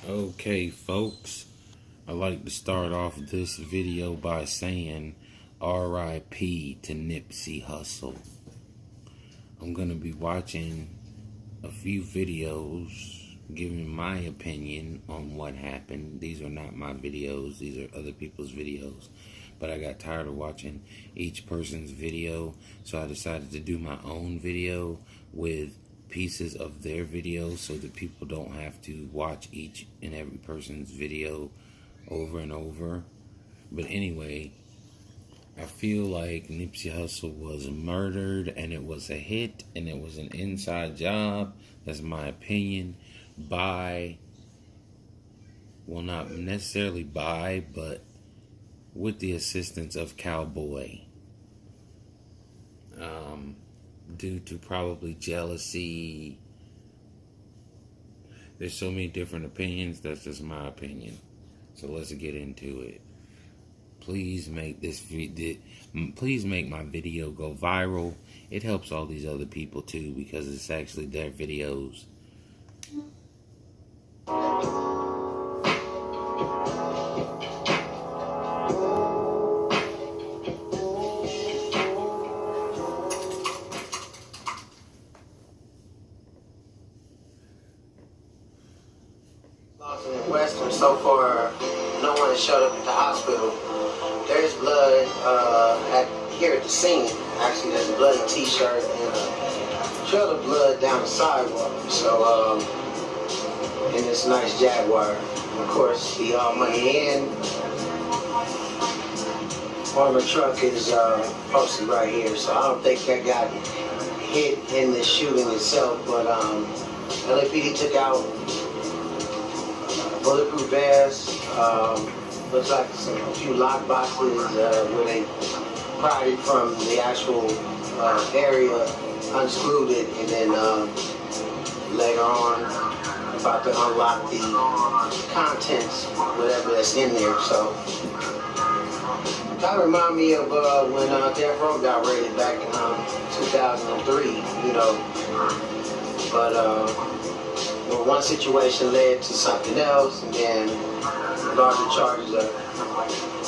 Okay, folks, I'd like to start off this video by saying R.I.P. to Nipsey Hussle. I'm going to be watching a few videos giving my opinion on what happened. These are not my videos, these are other people's videos. But I got tired of watching each person's video, so I decided to do my own video with pieces of their videos so that people don't have to watch each and every person's video over and over. But anyway, I feel like Nipsey Hussle was murdered and it was a hit and it was an inside job. That's my opinion. By, well, not necessarily by, but with the assistance of Cowboy. Due to probably jealousy. There's so many different opinions. That's just my opinion. So let's get into it. Please make please make my video go viral. It helps all these other people too because it's actually their videos. Western, so far, no one has showed up at the hospital. There's blood here at the scene. Actually, there's a bloody T-shirt and a trail of blood down the sidewalk. So, in this nice Jaguar. Of course, the All Money In armored truck is posted right here. So I don't think that got hit in the shooting itself, but LAPD took out bulletproof vests, looks like a few lock boxes where they pried it from the actual area, unscrewed it, and then later on about to unlock the contents, whatever that's in there. So kind of remind me of when Death Row got raided back in 2003, you know, but one situation led to something else, and then larger charges are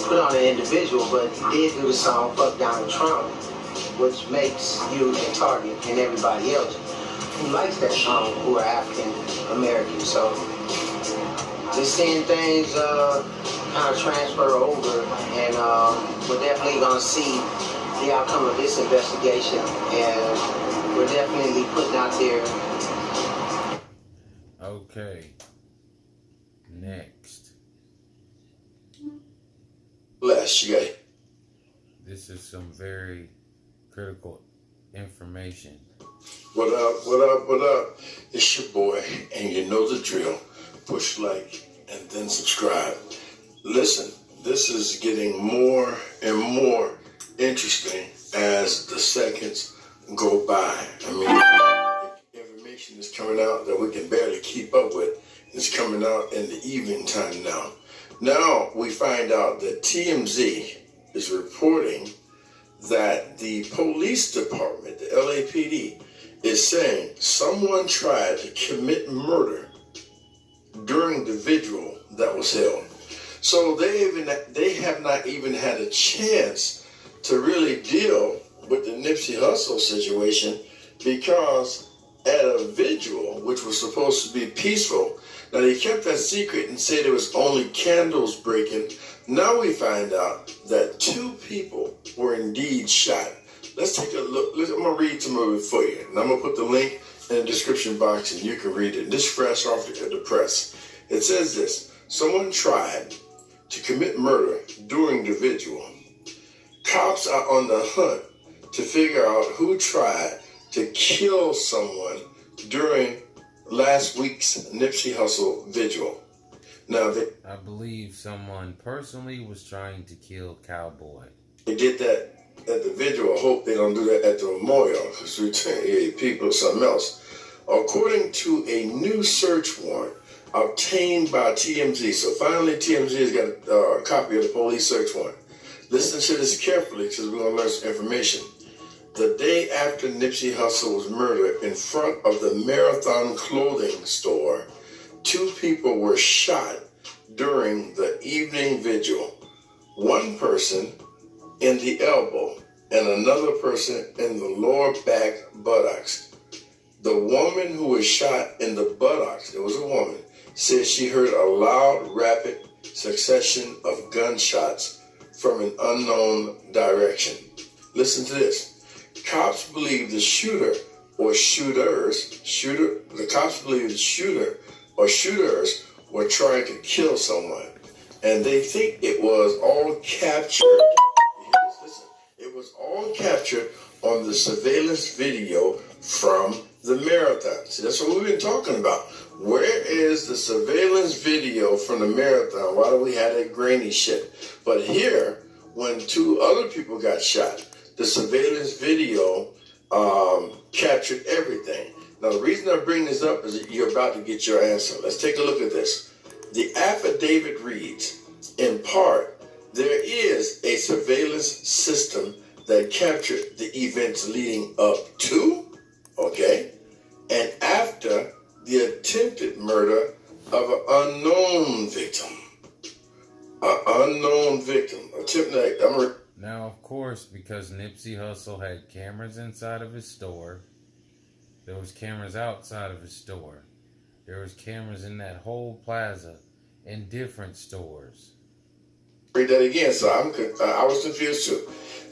put on an individual, but he did do the song Fuck Donald Trump, which makes you a target and everybody else who likes that song who are African American. So just seeing things kind of transfer over, and we're definitely going to see the outcome of this investigation, and we're definitely putting out there. Okay. Next. Bless you. This is some very critical information. What up, what up, what up? It's your boy, and you know the drill. Push like and then subscribe. Listen, this is getting more and more interesting as the seconds go by. I mean, information is coming out that we can barely keep up with. It's coming out in the evening time now. Now we find out that TMZ is reporting that the police department, the LAPD, is saying someone tried to commit murder during the vigil that was held. So they have not even had a chance to really deal with the Nipsey Hussle situation, because at a vigil, which was supposed to be peaceful, now they kept that secret and said it was only candles breaking. Now we find out that 2 people were indeed shot. Let's take a look. I'm going to read some of it for you. And I'm going to put the link in the description box and you can read it. This fresh off the press. It says this: someone tried to commit murder during the vigil. Cops are on the hunt to figure out who tried to kill someone during last week's Nipsey Hussle vigil. Now, I believe someone personally was trying to kill Cowboy. They did that at the vigil. I hope they don't do that at the memorial, because we turn people to something else. According to a new search warrant obtained by TMZ, so finally TMZ has got a copy of the police search warrant. Listen to this carefully, because we're going to learn some information. The day after Nipsey Hussle was murdered in front of the Marathon clothing store, 2 people were shot during the evening vigil. One person in the elbow and another person in the lower back buttocks. The woman who was shot in the buttocks, it was a woman, said she heard a loud, rapid succession of gunshots from an unknown direction. Listen to this. Cops believe the shooter or shooters were trying to kill someone. And they think it was all captured. Listen, it was all captured on the surveillance video from the marathon. See, that's what we've been talking about. Where is the surveillance video from the marathon? Why do we have that grainy shit? But here, when 2 other people got shot, the surveillance video captured everything. Now, the reason I bring this up is that you're about to get your answer. Let's take a look at this. The affidavit reads, in part, there is a surveillance system that captured the events leading up to, okay, and after the attempted murder of an unknown victim. An unknown victim. Now, of course, because Nipsey Hussle had cameras inside of his store, there was cameras outside of his store. There was cameras in that whole plaza in different stores. Read that again, so I was confused too.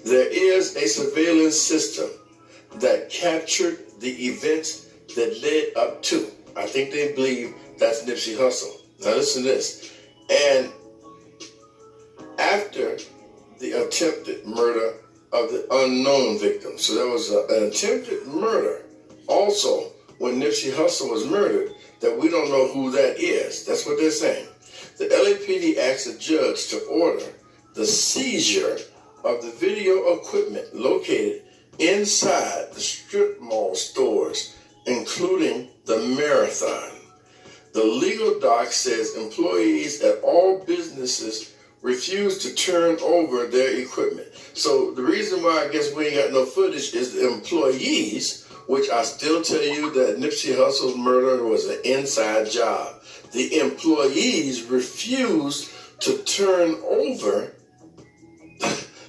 There is a surveillance system that captured the events that led up to. I think they believe that's Nipsey Hussle. Now listen to this. And after the attempted murder of the unknown victim. So there was an attempted murder also when Nipsey Hussle was murdered that we don't know who that is. That's what they're saying. The LAPD asked a judge to order the seizure of the video equipment located inside the strip mall stores, including the Marathon. The legal doc says employees at all businesses refuse to turn over their equipment. So the reason why I guess we ain't got no footage is the employees, which I still tell you that Nipsey Hussle's murder was an inside job. The employees refused to turn over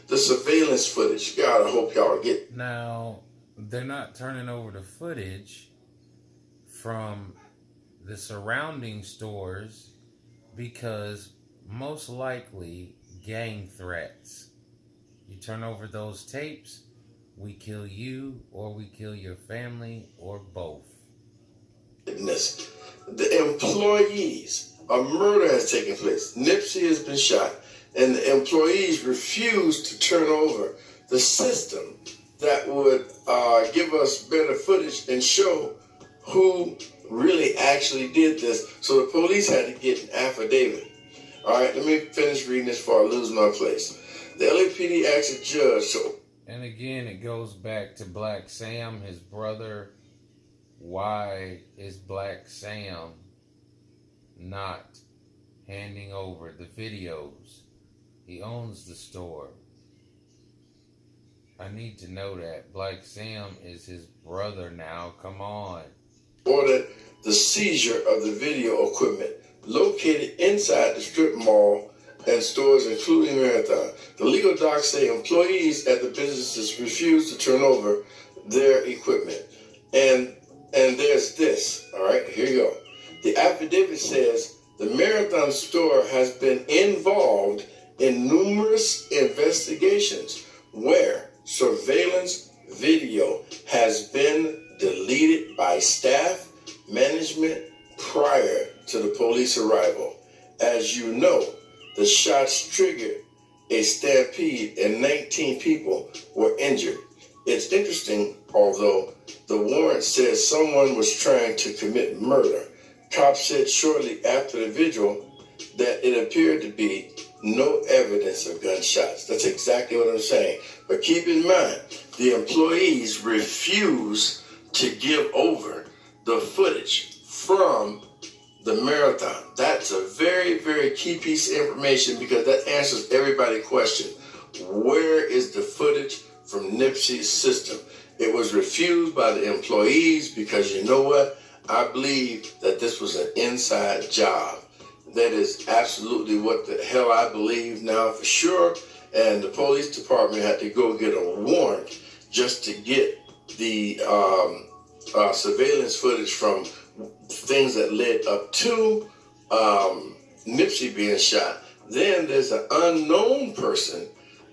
the surveillance footage. God, I hope y'all get. Now, they're not turning over the footage from the surrounding stores because most likely gang threats. You turn over those tapes, we kill you or we kill your family or both. The employees, a murder has taken place. Nipsey has been shot, and the employees refuse to turn over the system that would give us better footage and show who really actually did this. So the police had to get an affidavit. All right, let me finish reading this before I lose my place. The LAPD asked a judge to... And again, it goes back to Black Sam, his brother. Why is Black Sam not handing over the videos? He owns the store. I need to know that. Black Sam is his brother now. Come on. Ordered the seizure of the video equipment located inside the strip mall and stores, including Marathon. The legal docs say employees at the businesses refuse to turn over their equipment. And there's this, all right, here you go. The affidavit says the Marathon store has been involved in numerous investigations where surveillance video has been deleted by staff management prior to the police arrival. As you know, the shots triggered a stampede and 19 people were injured. It's interesting, although the warrant says someone was trying to commit murder. Cops said shortly after the vigil that it appeared to be no evidence of gunshots. That's exactly what I'm saying. But keep in mind, the employees refuse to give over the footage from the Marathon. That's a very, very key piece of information because that answers everybody's question. Where is the footage from Nipsey's system? It was refused by the employees because you know what? I believe that this was an inside job. That is absolutely what the hell I believe now for sure. And the police department had to go get a warrant just to get the surveillance footage from things that led up to Nipsey being shot. Then there's an unknown person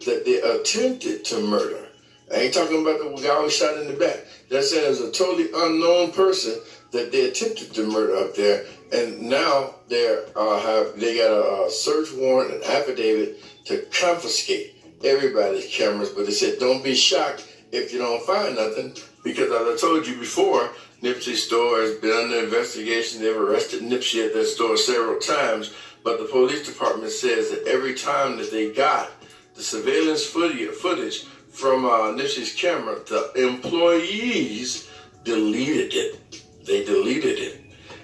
that they attempted to murder. I ain't talking about the guy who was shot in the back. They're saying there's a totally unknown person that they attempted to murder up there, and now they got a search warrant, an affidavit to confiscate everybody's cameras. But they said don't be shocked if you don't find nothing, because as I told you before, Nipsey's store has been under investigation. They've arrested Nipsey at that store several times, but the police department says that every time that they got the surveillance footage from Nipsey's camera, the employees deleted it. They deleted it.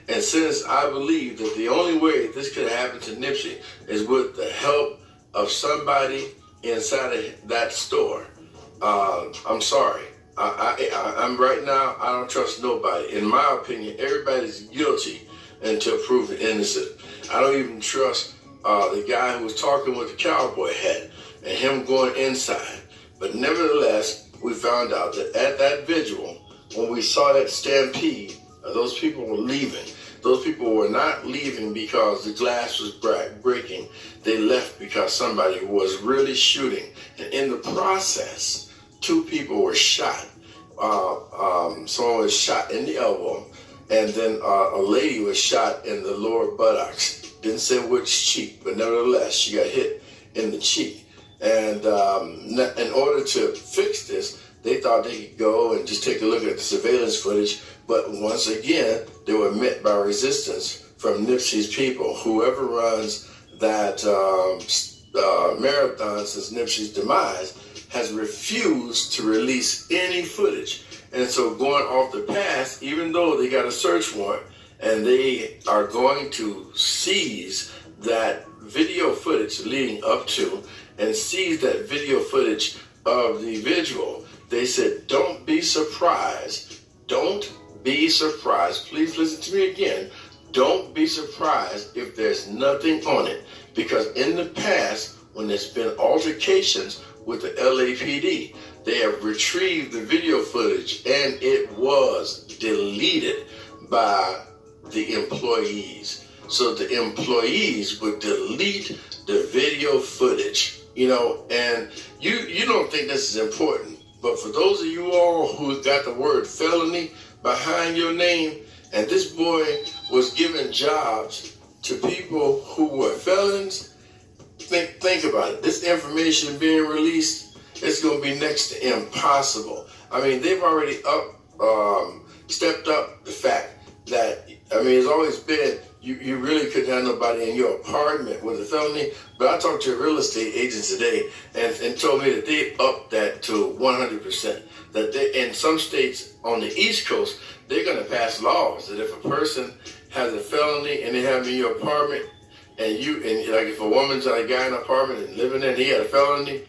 And since I believe that the only way this could happen to Nipsey is with the help of somebody inside of that store, I'm sorry. I'm right now, I don't trust nobody. In my opinion, everybody's guilty until proven innocent. I don't even trust the guy who was talking with the cowboy hat and him going inside. But nevertheless, we found out that at that vigil, when we saw that stampede, those people were leaving. Those people were not leaving because the glass was breaking. They left because somebody was really shooting. And in the process, 2 people were shot. Someone was shot in the elbow, and then a lady was shot in the lower buttocks. Didn't say which cheek, but nevertheless, she got hit in the cheek. And in order to fix this, they thought they could go and just take a look at the surveillance footage. But once again, they were met by resistance from Nipsey's people. Whoever runs that marathon since Nipsey's demise has refused to release any footage. And so going off the past, even though they got a search warrant and they are going to seize that video footage leading up to and seize that video footage of the vigil, they said, don't be surprised. Don't be surprised. Please listen to me again. Don't be surprised if there's nothing on it. Because in the past, when there's been altercations with the LAPD, they have retrieved the video footage and it was deleted by the employees. So the employees would delete the video footage, and you don't think this is important. But for those of you all who got the word felony behind your name, and this boy was giving jobs to people who were felons, think about it. This information being released, it's going to be next to impossible. I mean, they've already stepped up the fact that, it's always been, you really couldn't have nobody in your apartment with a felony. But I talked to a real estate agent today and told me that they upped that to 100%. That they, in some states on the East Coast, they're going to pass laws that if a person has a felony and they have them in your apartment, and like if a woman's got a guy in an apartment and living there and he had a felony,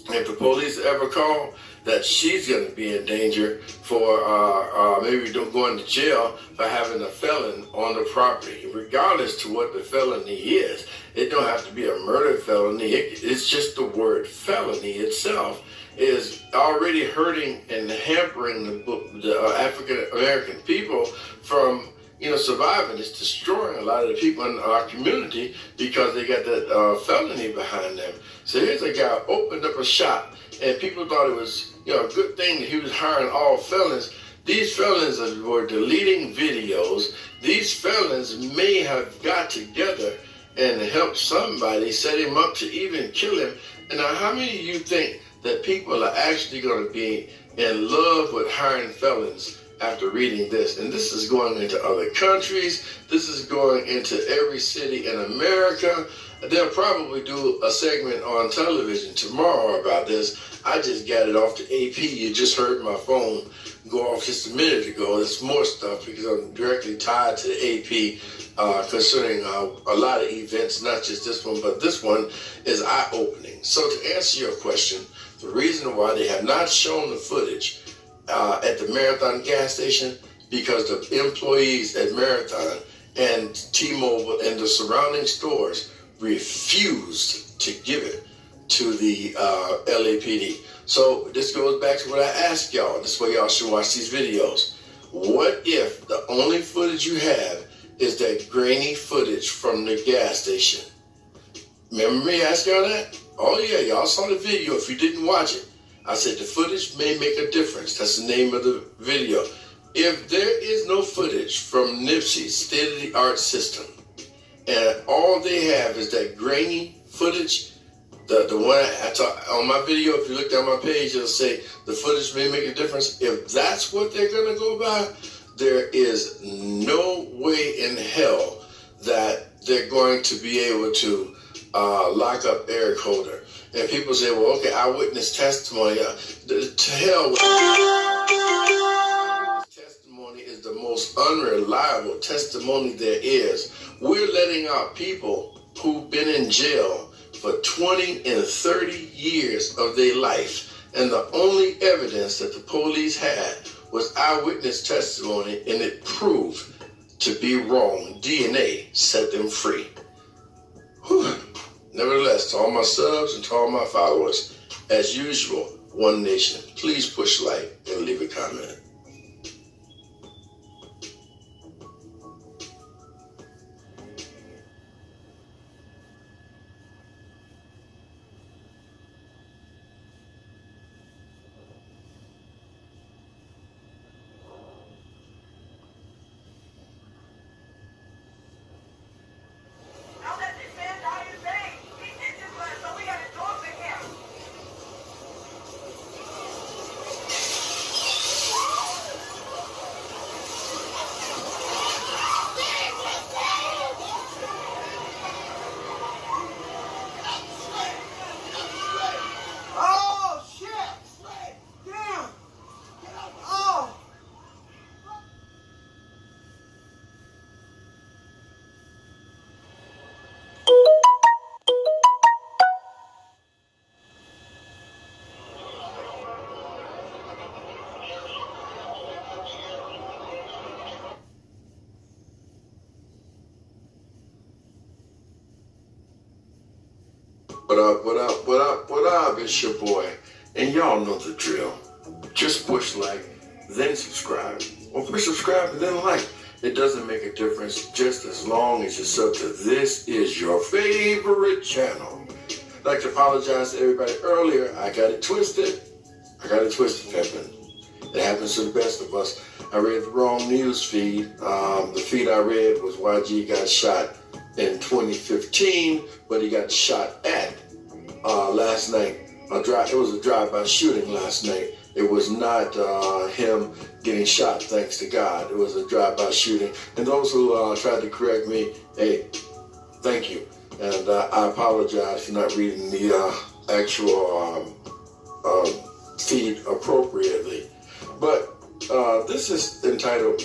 if the police ever call, that she's going to be in danger for maybe going to jail for having a felon on the property, regardless to what the felony is. It don't have to be a murder felony. It's just the word felony itself is already hurting and hampering the African American people from surviving. It's destroying a lot of the people in our community because they got that felony behind them. So here's a guy opened up a shop, and people thought it was a good thing that he was hiring all felons. These felons were deleting videos. These felons may have got together and helped somebody set him up to even kill him. And now, how many of you think that people are actually going to be in love with hiring felons after reading this? And this is going into other countries. This is going into every city in America. They'll probably do a segment on television tomorrow about this. I just got it off the AP. You just heard my phone go off just a minute ago. There's more stuff because I'm directly tied to the AP concerning a lot of events, not just this one, but this one is eye-opening. So to answer your question, the reason why they have not shown the footage at the Marathon gas station, because the employees at Marathon and T-Mobile and the surrounding stores refused to give it to the LAPD. So this goes back to what I asked y'all. This is why y'all should watch these videos. What if the only footage you have is that grainy footage from the gas station? Remember me asking y'all that? Oh yeah, y'all saw the video. If you didn't watch it, I said the footage may make a difference. That's the name of the video. If there is no footage from Nipsey's state-of-the-art system, and all they have is that grainy footage, the one I talk on my video, if you look down my page, it'll say the footage may make a difference. If that's what they're gonna go by, there is no way in hell that they're going to be able to lock up Eric Holder. And people say, well, okay, eyewitness testimony. To hell with testimony is the most unreliable testimony there is. We're letting out people who've been in jail for 20 and 30 years of their life. And the only evidence that the police had was eyewitness testimony, and it proved to be wrong. DNA set them free. Whew. Nevertheless, to all my subs and to all my followers, as usual, One Nation, please push like and leave a comment. What up, it's your boy. And y'all know the drill. Just push like, then subscribe. Or push subscribe and then like. It doesn't make a difference just as long as you're sub to this is your favorite channel. I'd like to apologize to everybody earlier. I got it twisted, pimpin'. It happens to the best of us. I read the wrong news feed. The feed I read was YG got shot in 2015, but he got shot at last night. It was a drive-by shooting last night. It was not him getting shot, thanks to God. It was a drive-by shooting. And those who tried to correct me, hey, thank you. And I apologize for not reading the actual feed appropriately. But this is entitled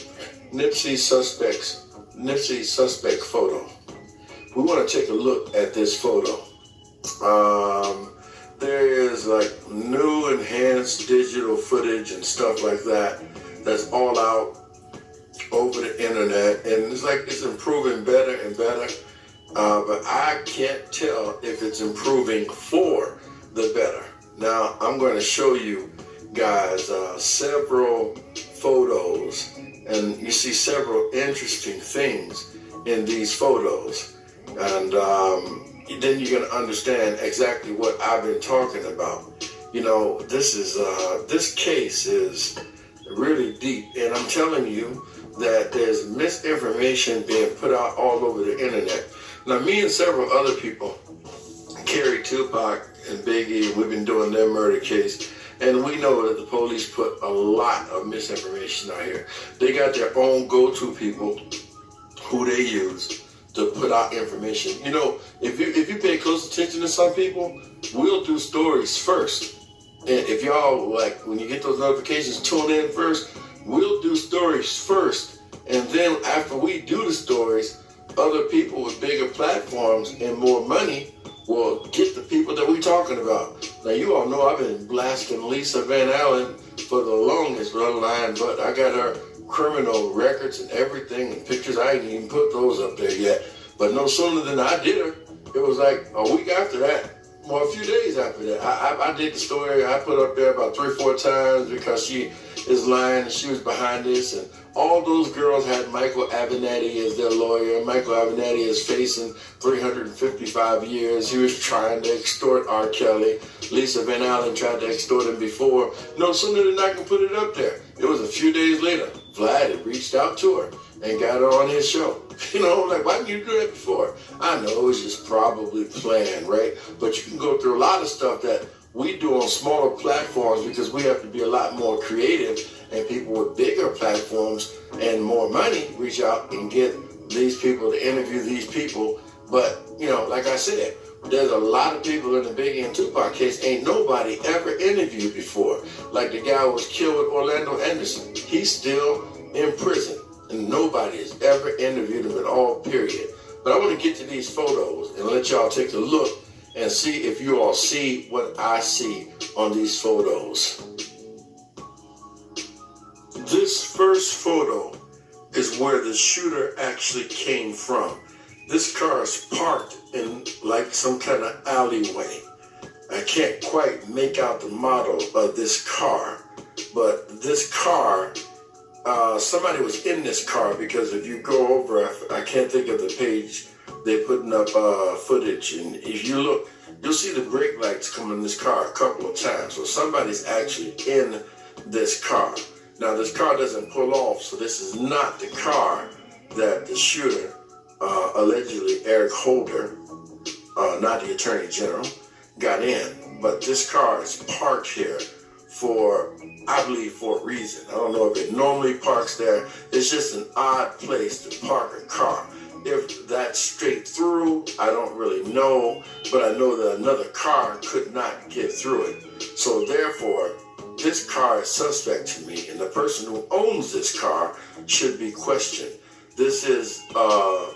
Nipsey Suspect Photo. We want to take a look at this photo. There is like new enhanced digital footage and stuff like that that's all out over the internet, and it's like it's improving better and better, but I can't tell if it's improving for the better. Now I'm going to show you guys several photos, and you see several interesting things in these photos, and then you're going to understand exactly what I've been talking about. You know, this case is really deep, and I'm telling you that there's misinformation being put out all over the internet. Now, me and several other people, Carrie, Tupac, and Biggie, we've been doing their murder case, and we know that the police put a lot of misinformation out here. They got their own go-to people who they use to put out information. You know, if you pay close attention to some people, we'll do stories first. And if y'all, like, when you get those notifications, tune in first. We'll do stories first. And then after we do the stories, other people with bigger platforms and more money will get the people that we're talking about. Now, you all know I've been blasting Lisa Van Allen for the longest run line, but I got her criminal records and everything and pictures. I ain't even put those up there yet. But no sooner than I did her, it was like a week after that, well, a few days after that, I did the story. I put up there about 3 or 4 times because she is lying and she was behind this. And all those girls had Michael Avenatti as their lawyer. Michael Avenatti is facing 355 years. He was trying to extort R. Kelly. Lisa Van Allen tried to extort him before. No sooner than I can put it up there. It was a few days later. Vlad had reached out to her and got her on his show. You know, like, why didn't you do that before? I know it was just probably planned, right? But you can go through a lot of stuff that we do on smaller platforms because we have to be a lot more creative, and people with bigger platforms and more money reach out and get these people to interview these people. But, you know, like I said, there's a lot of people in the Biggie and Tupac case ain't nobody ever interviewed before. Like the guy who was killed with Orlando Anderson. He's still in prison, and nobody has ever interviewed him at all, period. But I want to get to these photos and let y'all take a look and see if you all see what I see on these photos. This first photo is where the shooter actually came from. This car is parked in like some kind of alleyway. I can't quite make out the model of this car, but this car, somebody was in this car, because if you go over, I can't think of the page, they're putting up footage, and if you look, you'll see the brake lights come in this car a couple of times. So somebody's actually in this car. Now this car doesn't pull off, so this is not the car that the shooter, allegedly Eric Holder, not the Attorney General, got in. But this car is parked here for, I believe, for a reason. I don't know if it normally parks there. It's just an odd place to park a car. If that's straight through, I don't really know, but I know that another car could not get through it. So therefore, this car is suspect to me, and the person who owns this car should be questioned. This is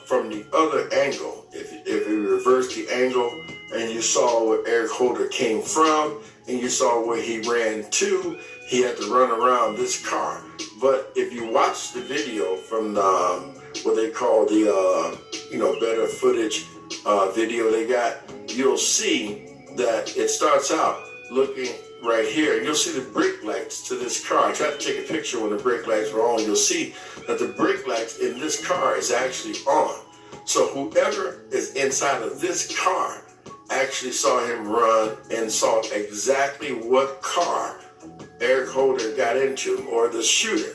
from the other angle. If you reverse the angle and you saw where Eric Holder came from and you saw where he ran to, he had to run around this car. But if you watch the video from what they call the better footage video they got, you'll see that it starts out looking right here, and you'll see the brake lights to this car. I tried to take a picture when the brake lights were on. You'll see that the brake lights in this car is actually on. So whoever is inside of this car actually saw him run and saw exactly what car Eric Holder got into, or the shooter.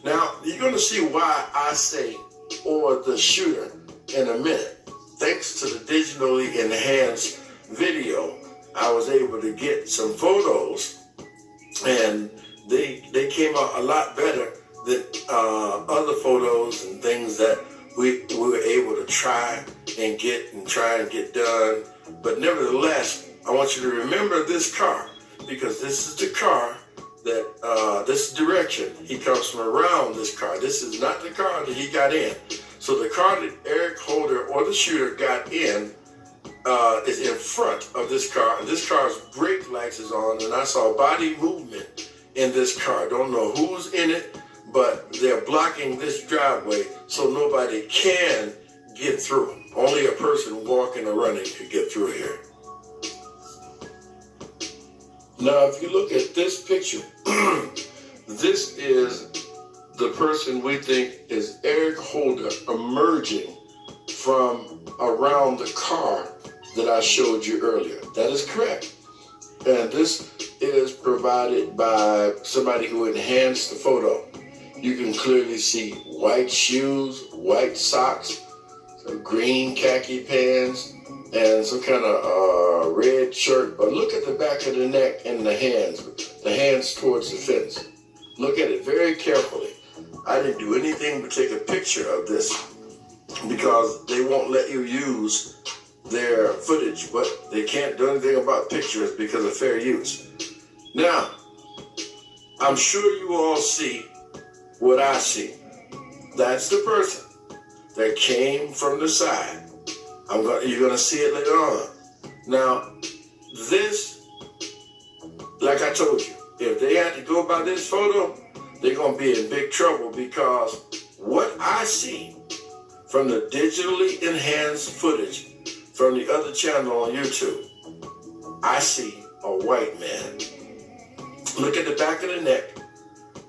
Now, you're going to see why I say or the shooter in a minute. Thanks to the digitally enhanced video, I was able to get some photos, and they came out a lot better than other photos and things that we were able to try and get done. But nevertheless, I want you to remember this car, because this is the car that this direction he comes from, around this car. This is not the car that he got in. So the car that Eric Holder or the shooter got in is in front of this car, and this car's brake lights is on, and I saw body movement in this car. Don't know who's in it, but they're blocking this driveway so nobody can get through. Only a person walking or running could get through here. Now, if you look at this picture, this is the person we think is Eric Holder emerging from around the car that I showed you earlier. That is correct. And this is provided by somebody who enhanced the photo. You can clearly see white shoes, white socks, some green khaki pants, and some kind of red shirt. But look at the back of the neck and the hands towards the fence. Look at it very carefully. I didn't do anything but take a picture of this because they won't let you use their footage, but they can't do anything about pictures because of fair use. Now, I'm sure you all see what I see. That's the person that came from the side. You're gonna see it later on. Now, this, like I told you, if they had to go by this photo, they're going to be in big trouble, because what I see from the digitally enhanced footage from the other channel on YouTube, I see a white man. Look at the back of the neck.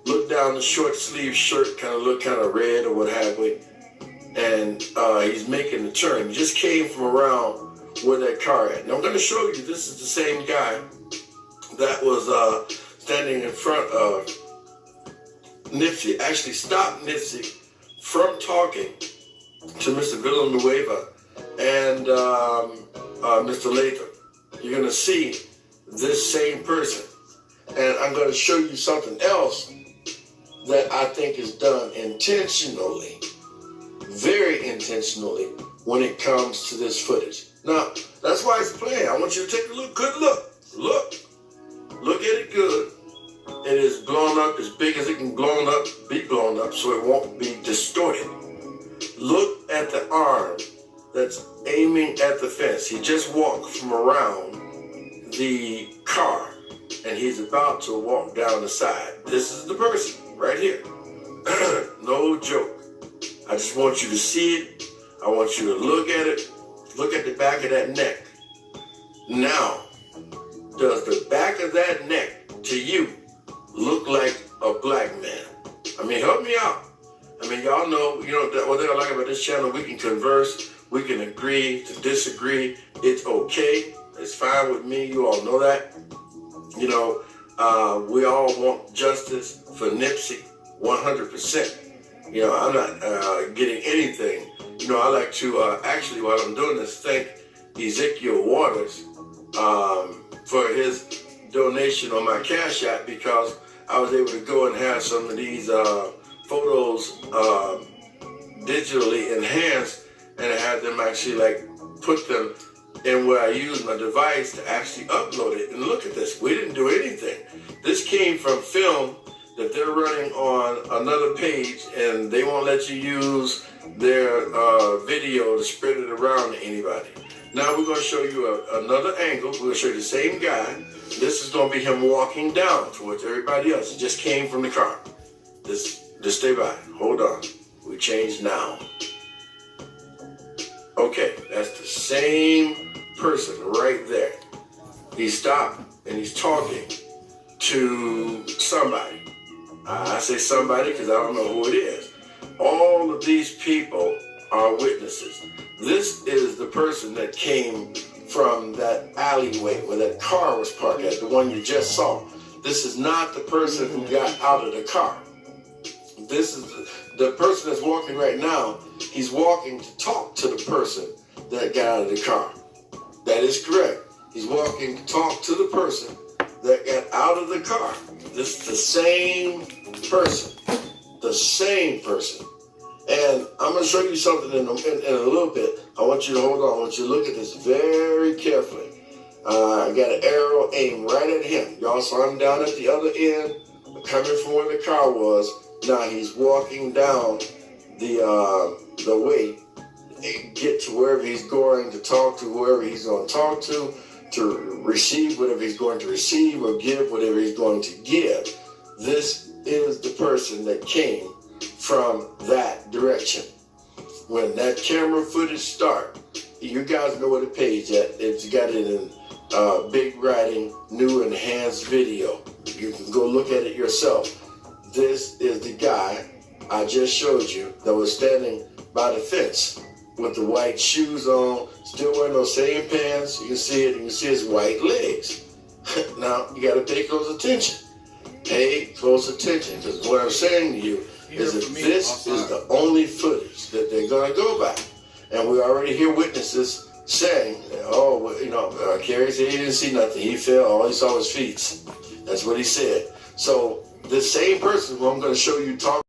Look down the short sleeve shirt, kind of red or what have you. And he's making the turn. He just came from around where that car at. Now I'm going to show you, this is the same guy that was standing in front of Nipsey. Actually stopped Nipsey from talking to Mr. Villanueva and Mr. Latham. You're going to see this same person. And I'm going to show you something else that I think is done intentionally, very intentionally, when it comes to this footage. Now, that's why it's playing. I want you to take a good look. Look at it good. It is blown up as big as it can be blown up, so it won't be distorted. Look at the arm that's aiming at the fence. He just walked from around the car, and he's about to walk down the side. This is the person right here. No joke. I just want you to see it. I want you to look at it. Look at the back of that neck. Now, does the back of that neck to you look like a black man? I mean, help me out. I mean, y'all know, what they like about this channel, we can converse, we can agree to disagree. It's okay. It's fine with me. You all know that. We all want justice for Nipsey, 100%. I'm not getting anything. I like to, actually, while I'm doing this, thank Ezekiel Waters for his donation on my Cash App, because I was able to go and have some of these photos digitally enhanced, and I had them actually put them in where I use my device to actually upload it. And look at this. We didn't do anything. This came from film that they're running on another page, and they won't let you use their video to spread it around to anybody. Now we're going to show you another angle. We're going to show you the same guy. This is going to be him walking down towards everybody else. He just came from the car. Just stay by. Hold on. We change now. Okay, that's the same person right there. He stopped and he's talking to somebody. I say somebody because I don't know who it is. All of these people are witnesses. This is the person that came from that alleyway where that car was parked at, the one you just saw. This is not the person who got out of the car. This is the person that's walking right now. He's walking to talk to the person that got out of the car. That is correct. He's walking to talk to the person that got out of the car. This is the same person. The same person. And I'm going to show you something in a little bit. I want you to hold on. I want you to look at this very carefully. I got an arrow aimed right at him. Y'all saw him down at the other end, coming from where the car was. Now he's walking down the way, get to wherever he's going to talk to whoever he's going to talk to receive whatever he's going to receive, or give whatever he's going to give. This is the person that came from that direction. When that camera footage start, you guys know what the page at. It's got it in big writing, new enhanced video. You can go look at it yourself. This is the guy I just showed you that was standing by the fence with the white shoes on, still wearing those same pants. You can see it. You can see his white legs. Now, you got to pay close attention. Pay close attention, because what I'm saying to you is that this is the only footage that they're going to go by. And we already hear witnesses saying, Kerry said he didn't see nothing. He fell. All he saw was feet. That's what he said. So this same person who I'm going to show you talk